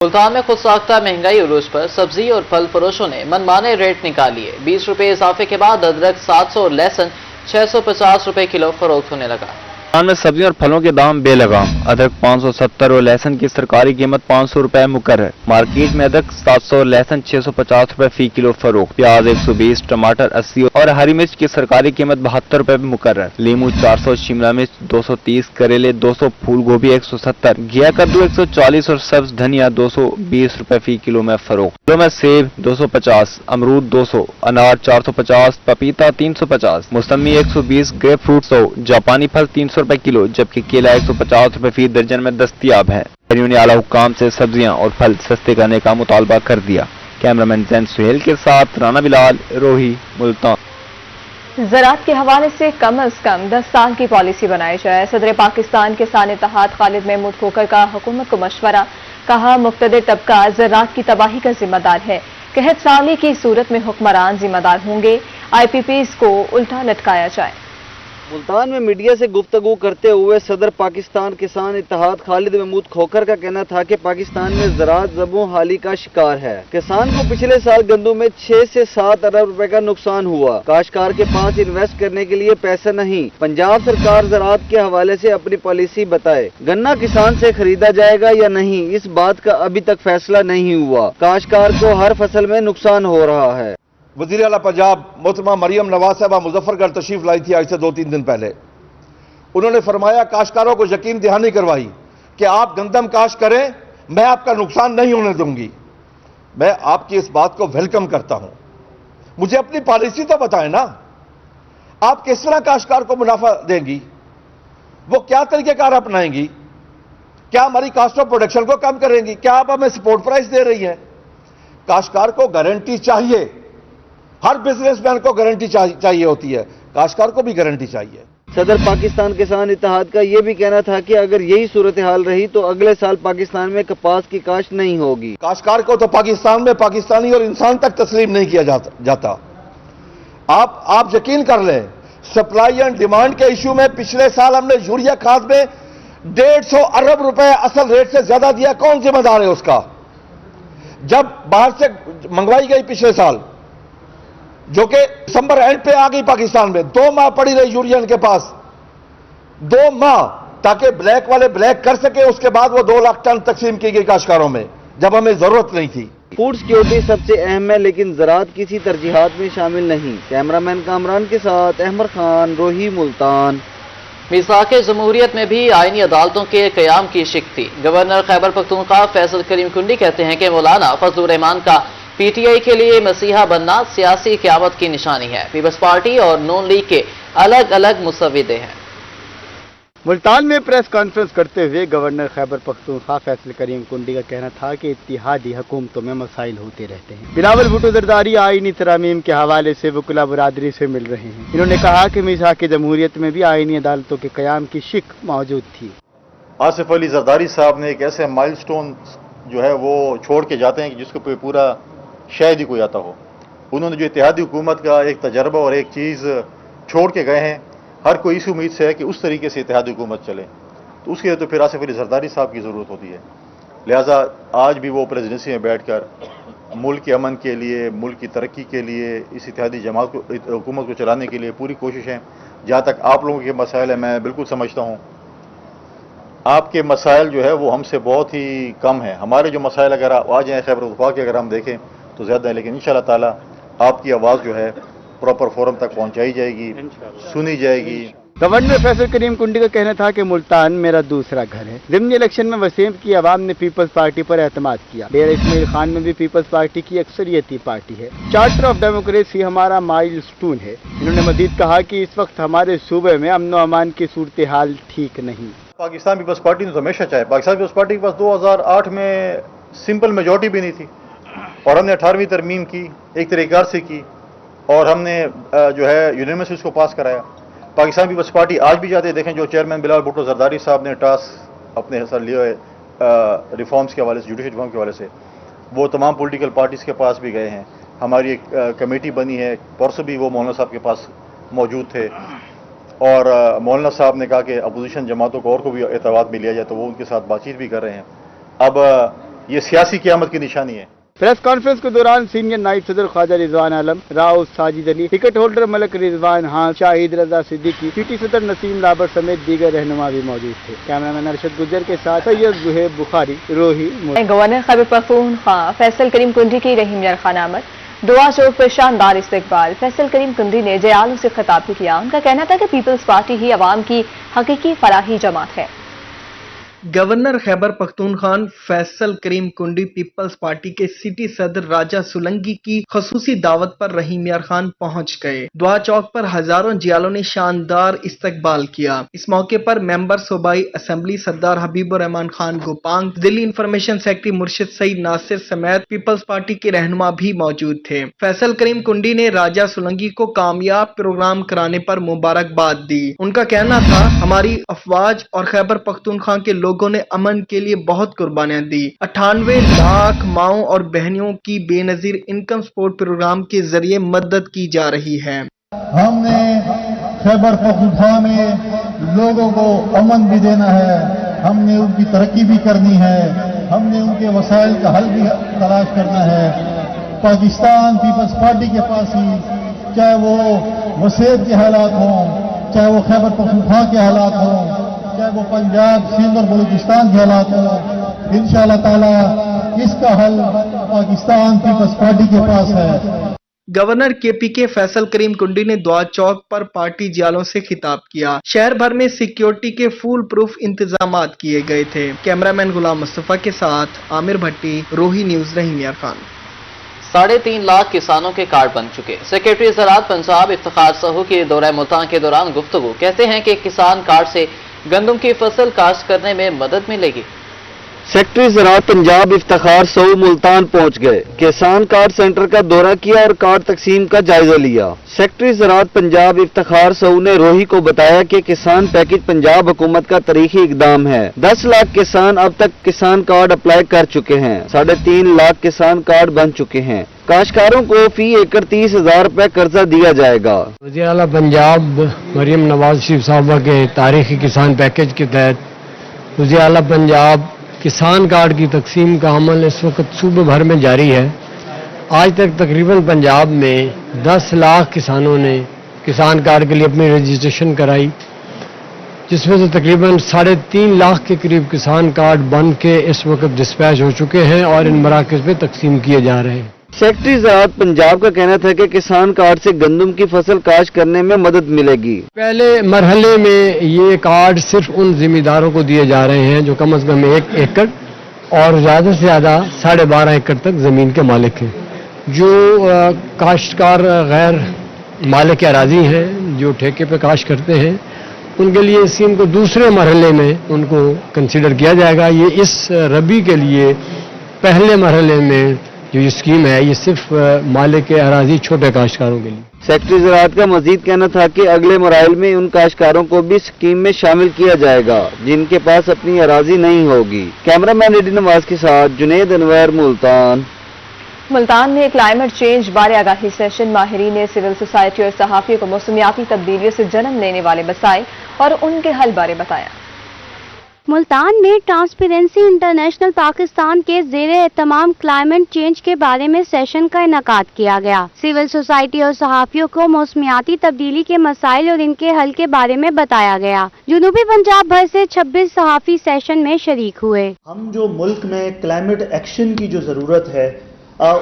मुल्तान में खुद साख्ता महंगाई उरूज पर सब्जी और फल फरोशों ने मनमाने रेट निकालिए। 20 रुपए इजाफे के बाद अदरक 700 और लहसुन 650 रुपए किलो फरोख्त होने लगा। मुल्तान में सब्जियों और फलों के दाम बेलगाम। अदरक 570 और लहसुन की सरकारी कीमत 500 रुपए मुकर्रर। मार्केट में अदरक 700 और लहसुन 650 रुपए फी किलो फरोख्त। प्याज 120, टमाटर 80 और हरी मिर्च की सरकारी कीमत 72 रुपए मुकर्रर। लीमू 400, शिमला मिर्च 230, करेले 200, फूल गोभी 170, घिया कद्दू 140 और सब्ज धनिया 220 रुपए फी किलो में फरोख्त। किलो में सेब 250, अमरूद 200, अनार 450, पपीता 350, मौसमी 120, ग्रेप फ्रूट 100, जापानी फल 300 रुपए किलो, जबकि केला 150 रुपए फी दर्जन में दस्तयाब है। शहरियों ने आला हुक्काम से सब्जियां और फल सस्ते करने का मुतालबा कर दिया। कैमरामैन जैन सुहेल के साथ राना बिलाल, रोही, मुल्तान। ज़राअत के हवाले से कम अज कम 10 साल की पॉलिसी बनाई जाए। सदर पाकिस्तान किसान इत्तेहाद खालिद महमूद खोखर का हुकूमत को मशवरा। कहा, मुक्तदिर तबका ज़राअत की तबाही का जिम्मेदार है। कहत साली की सूरत में हुक्मरान जिम्मेदार होंगे। IPPs को उल्टा लटकाया जाए। मुल्तान में मीडिया से गुफ्तगू करते हुए सदर पाकिस्तान किसान इत्तेहाद खालिद महमूद खोखर का कहना था कि पाकिस्तान में ज़राअत ज़बों हाली का शिकार है। किसान को पिछले साल गंदम में 6 से 7 अरब रुपए का नुकसान हुआ। काश्तकार के पास इन्वेस्ट करने के लिए पैसा नहीं। पंजाब सरकार ज़राअत के हवाले से अपनी पॉलिसी बताए। गन्ना किसान से खरीदा जाएगा या नहीं, इस बात का अभी तक फैसला नहीं हुआ। काश्तकार को हर फसल में नुकसान हो रहा है। वज़ीर आला पंजाब मोहतरमा मरियम नवाज साहबा मुजफ्फरगढ़ तशरीफ लाई थी आज से 2-3 दिन पहले। उन्होंने फरमाया, काश्तकारों को यकीन दहानी करवाई कि आप गंदम काश्त करें, मैं आपका नुकसान नहीं होने दूंगी। मैं आपकी इस बात को वेलकम करता हूं। मुझे अपनी पॉलिसी तो बताएं ना, आप किस तरह काश्तकार को मुनाफा देंगी, वो क्या तरीकेकार अपनाएंगी, क्या हमारी कास्ट ऑफ प्रोडक्शन को कम करेंगी, क्या आप हमें सपोर्ट प्राइस दे रही हैं? काश्तकार को गारंटी चाहिए, हर बिजनेसमैन को गारंटी चाहिए होती है, काश्तकार को भी गारंटी चाहिए। सदर पाकिस्तान किसान इत्तेहाद का यह भी कहना था कि अगर यही सूरत हाल रही तो अगले साल पाकिस्तान में कपास की काश्त नहीं होगी। काश्तकार को तो पाकिस्तान में पाकिस्तानी और इंसान तक तस्लीम नहीं किया जाता। आप यकीन कर लें, सप्लाई एंड डिमांड के इशू में पिछले साल हमने यूरिया खाद में 150 अरब रुपए असल रेट से ज्यादा दिया। कौन जिम्मेदार है उसका? जब बाहर से मंगवाई गई पिछले साल, जो कि दिसंबर एंड पे आ गई पाकिस्तान में, 2 माह पड़ी रही यूरिया इनके पास, 2 माह, ताकि ब्लैक वाले ब्लैक कर सके। उसके बाद वो 2 लाख टन तकसीम की गई काश्तकारों में, जब हमें जरूरत नहीं थी। फूड सिक्योरिटी सबसे अहम है, लेकिन ज़राअत किसी तरजीहात में शामिल नहीं। कैमरामैन कामरान के साथ अहमद खान, रोही, मुल्तान। मिसाक़े जमहूरियत में भी आईनी अदालतों के क़याम की शिक थी। गवर्नर खैबर पख्तूनख्वा फैसल करीम कुंडी कहते हैं कि मौलाना फजलुर रहमान का PTI के लिए मसीहा बनना सियासी क़यामत की निशानी है। पीपल्स पार्टी और नून लीग के अलग अलग मुसव्विदे हैं। मुल्तान में प्रेस कॉन्फ्रेंस करते हुए गवर्नर खैबर पख्तूनख्वा फैसल करीम कुंडी का कहना था कि इत्तिहादी हुकूमतों में मसाइल होते रहते हैं। बिलावल भुट्टो जरदारी आईनी तरामीम के हवाले से वकला बरादरी से मिल रहे हैं। इन्होंने कहा कि मिसाक़े जमहूरियत में भी आईनी अदालतों के क़याम की शिक मौजूद थी। आसिफ अली जरदारी साहब ने एक ऐसे माइलस्टोन जो है वो छोड़ के जाते हैं कि जिसको पूरा शायद ही कोई आता हो। उन्होंने जो इत्तेहादी हुकूमत का एक तजर्बा और एक चीज़ छोड़ के गए हैं, हर कोई इस उम्मीद से है कि उस तरीके से इत्तेहादी हुकूमत चले, तो उसके लिए तो फिर आसिफ अली जरदारी साहब की ज़रूरत होती है। लिहाजा आज भी वो प्रेसिडेंसी में बैठकर मुल्क के अमन के लिए, मुल्क की तरक्की के लिए, इस इत्तेहादी जमात को, हुकूमत को चलाने के लिए पूरी कोशिश है। जहाँ तक आप लोगों के मसाइल हैं, मैं बिल्कुल समझता हूँ आपके मसाइल जो है वो हमसे बहुत ही कम है। हमारे जो मसाइल अगर आ जाएँ खैबर पख्तूनख्वा के, अगर हम देखें तो ज़्यादा है, लेकिन इंशाअल्लाह ताला आपकी आवाज़ जो है प्रॉपर फोरम तक पहुंचाई जाएगी, सुनी जाएगी। गवर्नर फैसल करीम कुंडी का कहना था कि मुल्तान मेरा दूसरा घर है। ज़िमनी इलेक्शन में वसीम की आवाम ने पीपल्स पार्टी पर एतमाद किया। डेरा इस्माइल खान में भी पीपल्स पार्टी की अक्सरियती पार्टी है। चार्टर ऑफ डेमोक्रेसी हमारा माइलस्टोन है। इन्होंने मजीद कहा कि इस वक्त हमारे सूबे में अमन व अमान की सूरत हाल ठीक नहीं। पाकिस्तान पीपल्स पार्टी ने तो हमेशा चाहे। पाकिस्तान पीपल्स पार्टी के पास 2008 में सिंपल मेजॉरिटी भी नहीं थी और हमने 18वीं तरमीम की, एक तरीक़ार से की, और हमने जो है यूनानिमस उसको पास कराया। पाकिस्तान पीपल्स पार्टी आज भी जाते देखें, जो चेयरमैन बिलावल भुट्टो जरदारी साहब ने टास्क अपने सर लिए हुए रिफॉर्म्स के हवाले से, जुडिशल रिफॉर्म के हवाले से, वो तमाम पॉलिटिकल पार्टीज़ के पास भी गए हैं। हमारी एक कमेटी बनी है, परसों भी वो मौलाना साहब के पास मौजूद थे, और मौलाना साहब ने कहा कि अपोजिशन जमातों को और को भी एतवाद में लिया जाए, तो वो उनके साथ बातचीत भी कर रहे हैं। अब یہ سیاسی قیامت کی نشانی ہے۔ प्रेस कॉन्फ्रेंस के दौरान सीनियर नायब सदर ख्वाजा रिजवान आलम, राउत साजिद अली, टिकट होल्डर मलक रिजवान हां, शाहिद रजा सिद्दीकी, सिटी सदर नसीम लाबर समेत दीगर रहनुमा भी मौजूद थे। कैमरामैन अरशद गुज्जर के साथ सैयद जुहेब बुखारी, रोही। गवर्नर खैबर पख्तूनख्वा फैसल करीम कुंडी की रहीम यार खान आमद, दुआ चौक पर शानदार इस्तकबाल। फैसल करीम कुंडी ने जयालू से खिताब भी किया। उनका कहना था कि पीपल्स पार्टी ही अवाम की हकीकी फलाही जमात है। गवर्नर खैबर पख्तूनख्वा फैसल करीम कुंडी पीपल्स पार्टी के सिटी सदर राजा सुलंगी की खसूसी दावत पर रहीम यार खान पहुंच गए। दुआ चौक पर हजारों जियालों ने शानदार इस्तकबाल किया। इस मौके पर मेंबर सूबाई असेंबली सरदार हबीबुर रहमान खान गोपांग, दिल्ली इंफॉर्मेशन सेक्रेटरी मुर्शिद सईद नासिर समेत पीपल्स पार्टी के रहनुमा भी मौजूद थे। फैसल करीम कुंडी ने राजा सुलंगी को कामयाब प्रोग्राम कराने पर मुबारकबाद दी। उनका कहना था, हमारी अफवाज और खैबर पख्तूनख्वा के लोगों ने अमन के लिए बहुत कुर्बानियां दी। 98 लाख माओं और बहनियों की बेनजीर इनकम सपोर्ट प्रोग्राम के जरिए मदद की जा रही है। हमने खैबर पख्तूनख्वा में लोगों को अमन भी देना है, हमने उनकी तरक्की भी करनी है, हमने उनके वसाइल का हल भी तलाश करना है। पाकिस्तान पीपल्स पार्टी के पास ही, चाहे वो वसीयत के हालात हों, चाहे वो खैबर पख्तूनख्वा के हालात हों, चाहे वो पंजाब, सिंध और बलूचिस्तान के हालात हों, इंशाअल्लाह ताला इसका हल पाकिस्तान पीपल्स पार्टी के पास है। गवर्नर केपीके फैसल करीम कुंडी ने दुआ चौक पर पार्टी जियालों से खिताब किया। शहर भर में सिक्योरिटी के फुल प्रूफ इंतजामात किए गए थे। कैमरामैन गुलाम मुस्तफा के साथ आमिर भट्टी, रोही न्यूज, रहीम यार खान। 3.5 लाख किसानों के कार्ड बन चुके। सेक्रेटरी ज़राअत पंजाब इफ्तिखार सहू के दौरे मुल्तान के दौरान गुफ्तगू। कहते हैं कि किसान कार्ड से गंदम की फसल काश्त करने में मदद मिलेगी। सेक्रेटरी ज़राअत पंजाब इफ्तिखार सहू मुल्तान पहुंच गए, किसान कार्ड सेंटर का दौरा किया और कार्ड तकसीम का जायजा लिया। सेक्रेटरी ज़राअत पंजाब इफ्तिखार सहू ने रोही को बताया कि किसान पैकेज पंजाब हुकूमत का तारीखी इकदाम है। 10 लाख किसान अब तक किसान कार्ड अप्लाई कर चुके हैं। 3.5 लाख किसान कार्ड बन चुके हैं। काश्तकारों को फी एकड़ 30,000 रुपए कर्जा दिया जाएगा। वज़ीर आला पंजाब मरियम नवाज शरीफ साहबा के तारीखी किसान पैकेज के तहत वज़ीर आला पंजाब किसान कार्ड की तकसीम का अमल इस वक्त सूबे भर में जारी है। आज तक तकरीबन पंजाब में 10 लाख किसानों ने किसान कार्ड के लिए अपनी रजिस्ट्रेशन कराई, जिसमें से तकरीबन 3.5 लाख के करीब किसान कार्ड बन के इस वक्त डिस्पैच हो चुके हैं और इन मराकज़ में तकसीम किए जा रहे हैं। सेक्रेटरी ज़राअत पंजाब का कहना था कि किसान कार्ड से गंदम की फसल काश्त करने में मदद मिलेगी। पहले मरहले में ये कार्ड सिर्फ उन जिम्मेदारों को दिए जा रहे हैं जो कम अज कम 1 एकड़ और ज़्यादा से ज़्यादा 12.5 एकड़ तक ज़मीन के मालिक हैं। जो काश्तकार गैर मालिक अराजी हैं, जो ठेके पे काश्त करते हैं, उनके लिए इस स्कीम को दूसरे मरहले में उनको कंसीडर किया जाएगा। ये इस रबी के लिए पहले मरहले में जो ये स्कीम है, ये सिर्फ मालिक अराजी छोटे काश्तकारों के लिए। सेक्रेटरी ज़राअत का मजीद कहना था कि अगले मराइल में उन काश्तकारों को भी स्कीम में शामिल किया जाएगा जिनके पास अपनी अराजी नहीं होगी। कैमरामैन एडी नवाज के साथ जुनेद अनवर, मुल्तान। मुल्तान में क्लाइमेट चेंज बारे आगाही सेशन। माहिरीन ने सिविल सोसाइटी और सहाफ़ियों को मौसमियाती तब्दीलियों से जन्म लेने वाले मसाइल और उनके हल बारे बताया। मुल्तान में ट्रांसपेरेंसी इंटरनेशनल पाकिस्तान के ज़ेरे एहतमाम क्लाइमेट चेंज के बारे में सेशन का इनेकाद किया गया। सिविल सोसाइटी और सहाफ़ियों को मौसमियाती तब्दीली के मसाइल और इनके हल के बारे में बताया गया। जनूबी पंजाब भर से 26 सहाफ़ी सेशन में शरीक हुए। हम जो मुल्क में क्लाइमेट एक्शन की जो ज़रूरत है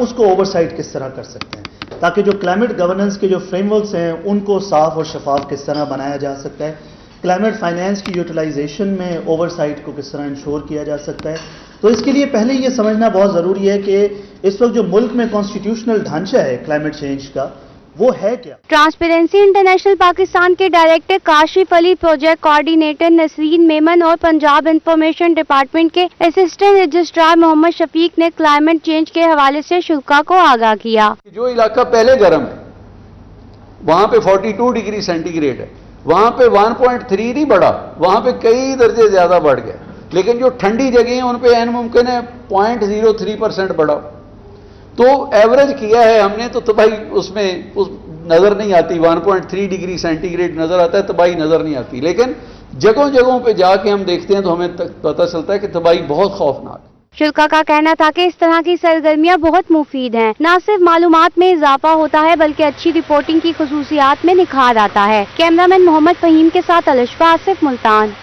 उसको ओवरसाइट किस तरह कर सकते हैं, ताकि जो क्लाइमेट गवर्नेंस के जो फ्रेमवर्क्स हैं उनको साफ और शफाफ किस तरह बनाया जा सकता है, क्लाइमेट फाइनेंस की यूटिलाइजेशन में ओवरसाइट को किस तरह इंश्योर किया जा सकता है। तो इसके लिए पहले ये समझना बहुत ज़रूरी है कि इस वक्त जो मुल्क में कॉन्स्टिट्यूशनल ढांचा है क्लाइमेट चेंज का, वो है क्या। ट्रांसपेरेंसी इंटरनेशनल पाकिस्तान के director Kashif Ali, project coordinator Nasreen Memon और पंजाब इंफॉर्मेशन डिपार्टमेंट के असिस्टेंट रजिस्ट्रार मोहम्मद शफीक ने क्लाइमेट चेंज के हवाले से शुरा को आगाह किया। जो इलाका पहले गर्म है वहाँ पे 42 डिग्री सेंटीग्रेड है, वहाँ पे 1.3 नहीं बढ़ा, वहाँ पे कई दर्जे ज्यादा बढ़ गए। लेकिन जो ठंडी जगह हैं उन पे एन मुमकिन है 0.03% बढ़ा। तो एवरेज किया है हमने, तो तबाही उसमें नजर नहीं आती। 1.3 डिग्री सेंटीग्रेड नजर आता है, तबाही नजर नहीं आती। लेकिन जगहों जगहों पे जाके हम देखते हैं तो हमें पता चलता है कि तबाही बहुत खौफनाक है। शुल्का का कहना था कि इस तरह की सरगर्मियां बहुत मुफीद हैं। न सिर्फ मालूमात में इजाफा होता है बल्कि अच्छी रिपोर्टिंग की खुसूसियात में निखार आता है। कैमरामैन मोहम्मद फहीम के साथ अलशफा आसिफ, मुल्तान।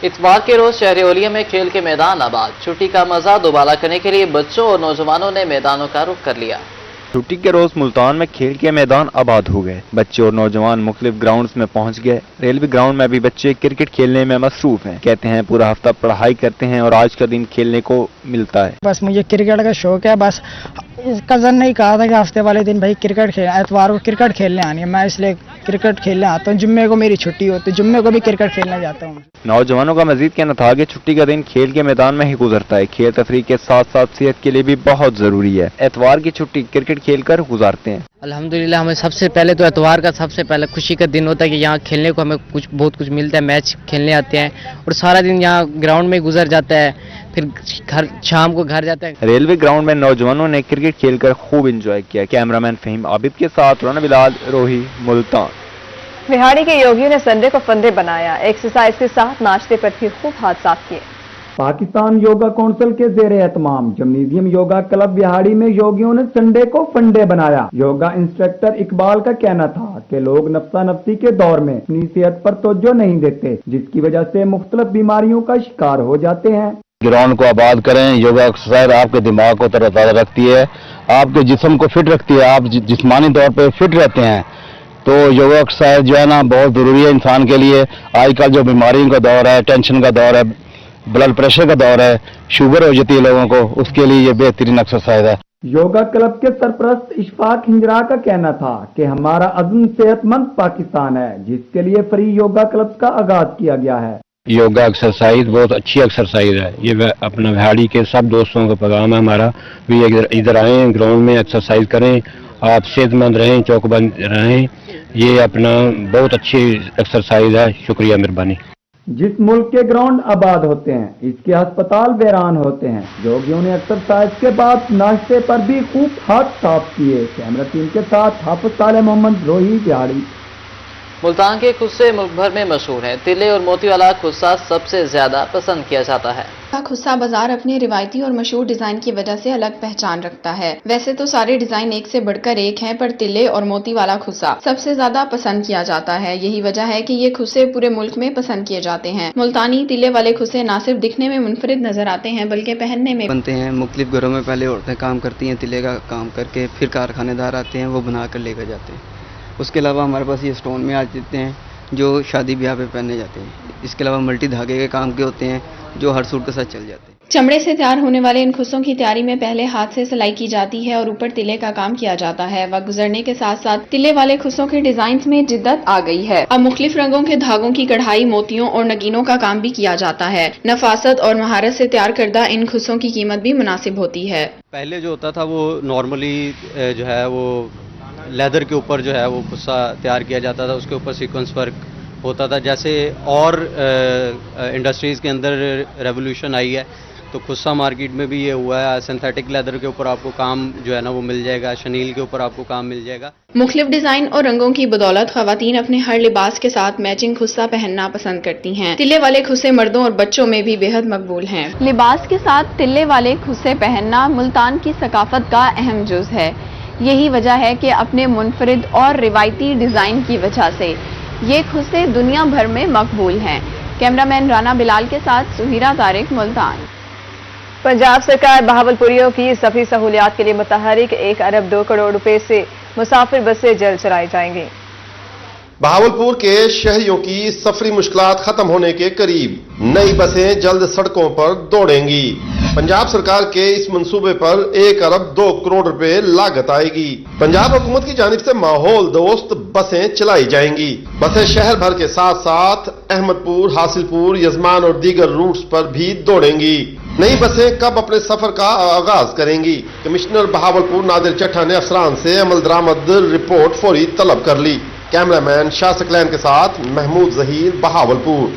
इतवार के रोज शहर ओलिया में खेल के मैदान आबाद। छुट्टी का मजा दोबारा करने के लिए बच्चों और नौजवानों ने मैदानों का रुख कर लिया। छुट्टी के रोज मुल्तान में खेल के मैदान आबाद हो गए। बच्चे और नौजवान मुख्तलिफ ग्राउंड्स में पहुंच गए। रेलवे ग्राउंड में भी बच्चे क्रिकेट खेलने में मसरूफ हैं। कहते हैं पूरा हफ्ता पढ़ाई करते हैं और आज का दिन खेलने को मिलता है। बस मुझे क्रिकेट का शौक है। बस कजन ने कहा था कि हफ्ते वाले दिन भाई क्रिकेट खेल, एतवार को क्रिकेट खेलने आनी है। मैं इसलिए क्रिकेट खेलने आता हूँ। जुम्मे को मेरी छुट्टी होती है, जुम्मे को भी क्रिकेट खेलने जाता हूँ। नौजवानों का मजीद कहना था कि छुट्टी का दिन खेल के मैदान में ही गुजरता है। खेल तफरीह के साथ साथ सेहत के लिए भी बहुत जरूरी है। एतवार की छुट्टी क्रिकेट खेल कर गुजारते हैं। अल्हम्दुलिल्लाह हमें सबसे पहले तो एतवार का सबसे पहले खुशी का दिन होता है कि यहाँ खेलने को हमें बहुत कुछ मिलता है। मैच खेलने आते हैं और सारा दिन यहाँ ग्राउंड में गुजर जाता है। फिर शाम को घर जाते हैं। रेलवे ग्राउंड में नौजवानों ने क्रिकेट खेलकर खूब एंजॉय किया। कैमरामैन फहीम आबिद के साथ राना बिलाल, रोही, मुल्तान। बिहाड़ी के योगियों ने संडे को फंडे बनाया। एक्सरसाइज के साथ नाश्ते पर भी खूब हाथ साफ किए। पाकिस्तान योगा काउंसिल के जेरे एहतमाम जिम्नेजियम योगा क्लब बिहाड़ी में योगियों ने संडे को फंडे बनाया। योगा इंस्ट्रक्टर इकबाल का कहना था कि लोग नफ्सा नफ्सी के दौर में अपनी सेहत पर तवज्जो नहीं देते, जिसकी वजह से मुख्तलिफ बीमारियों का शिकार हो जाते हैं। ग्राउंड को आबाद करें। योगा एक्सरसाइज आपके दिमाग को तरोताजा रखती है, आपके जिस्म को फिट रखती है। आप जिस्मानी तौर पर फिट रहते हैं तो योगा एक्सरसाइज जो है ना बहुत जरूरी है इंसान के लिए। आजकल जो बीमारियों का दौर है, टेंशन का दौर है, ब्लड प्रेशर का दौर है, शुगर हो जाती है लोगों को, उसके लिए ये बेहतरीन एक्सरसाइज है। योगा क्लब के सरपरस्त इशफाक हिंजरा का कहना था कि हमारा अज़्म सेहतमंद पाकिस्तान है, जिसके लिए फ्री योगा क्लब का आगाज किया गया है। योगा एक्सरसाइज बहुत अच्छी एक्सरसाइज है। ये अपना बिहाड़ी के सब दोस्तों का पैगाम है हमारा भी, इधर आएँ, ग्राउंड में एक्सरसाइज करें, आप सेहतमंद रहें, चौकबंद रहें। ये अपना बहुत अच्छी एक्सरसाइज है। शुक्रिया, मेहरबानी। जिस मुल्क के ग्राउंड आबाद होते हैं, इसके अस्पताल वीरान होते हैं। योगियों ने एक्सरसाइज के बाद नाश्ते पर भी खूब हाथ साफ किए। कैमरा टीम के साथ हाफिज साले मोहम्मद, रोही, बिहाड़ी। मुल्तान के खुस्से मुल्क भर में मशहूर हैं। तिले और मोती वाला खुस्सा सबसे ज्यादा पसंद किया जाता है। खुस्सा बाजार अपने रिवायती और मशहूर डिजाइन की वजह से अलग पहचान रखता है। वैसे तो सारे डिजाइन एक से बढ़कर एक हैं, पर तिले और मोती वाला खुस्सा सबसे ज्यादा पसंद किया जाता है। यही वजह है कि ये खुस्से पूरे मुल्क में पसंद किए जाते हैं। मुल्तानी तिले वाले खुस्से न सिर्फ दिखने में मुनफरिद नजर आते हैं बल्कि पहनने में बनते हैं। मुख्तलिफ घरों में पहले औरतें काम करती हैं तिले का काम करके, फिर कारखानेदार आते हैं, वो बना कर लेकर जाते हैं। उसके अलावा हमारे पास ये स्टोन में आज देते हैं जो शादी ब्याह पे पहने जाते हैं। इसके अलावा मल्टी धागे के काम के होते हैं जो हर सूट के साथ चल जाते हैं। चमड़े से तैयार होने वाले इन खुस्सों की तैयारी में पहले हाथ से सिलाई की जाती है और ऊपर तिले का काम किया जाता है। वक्त गुजरने के साथ साथ तिले वाले खुस्सों के डिजाइन में जिद्दत आ गई है। अब मुख्तलिफ रंगों के धागों की कढ़ाई, मोतियों और नगीनों का काम भी किया जाता है। नफासत और महारत से तैयार करदा इन खुस्सों की कीमत भी मुनासिब होती है। पहले जो होता था वो नॉर्मली जो है वो लेदर के ऊपर जो है वो खुस्सा तैयार किया जाता था, उसके ऊपर सीक्वेंस वर्क होता था। जैसे और इंडस्ट्रीज़ के अंदर रेवोल्यूशन आई है तो खुस्सा मार्केट में भी ये हुआ है। सिंथेटिक लेदर के ऊपर आपको काम जो है ना वो मिल जाएगा, शनील के ऊपर आपको काम मिल जाएगा। मुख्तलिफ डिजाइन और रंगों की बदौलत खवातीन अपने हर लिबास के साथ मैचिंग खुस्सा पहनना पसंद करती हैं। तिल्ले वाले खुस्से मर्दों और बच्चों में भी बेहद मकबूल हैं। लिबास के साथ तिल्ले वाले खुस्से पहनना मुल्तान की सकाफत का अहम जुज है। यही वजह है कि अपने मुनफरिद और रिवायती डिजाइन की वजह से ये खुस्से दुनिया भर में मकबूल हैं। कैमरामैन राना बिलाल के साथ सुहीरा तारिक, मुल्तान। पंजाब सरकार बहावलपुरियों की सफरी सहूलियात के लिए मुतहरिक 1 अरब 2 करोड़ रुपए से मुसाफिर बसें जल्द चलाई जाएंगी। बहावलपुर के शहरियों की सफरी मुश्किलात खत्म होने के करीब, नई बसें जल्द सड़कों पर दौड़ेंगी। पंजाब सरकार के इस मंसूबे पर 1 अरब 2 करोड़ रुपए लागत आएगी। पंजाब हुकूमत की जानिब से माहौल दोस्त बसें चलाई जाएंगी। बसें शहर भर के साथ साथ अहमदपुर, हासिलपुर, यजमान और दीगर रूट्स पर भी दौड़ेंगी। नई बसें कब अपने सफर का आगाज करेंगी? कमिश्नर बहावलपुर नादिर चट्टा ने अफसरान से अमल दरामद रिपोर्ट फौरी तलब कर ली। कैमरामैन शाह सकलैन के साथ महमूद जहीर, बहावलपुर।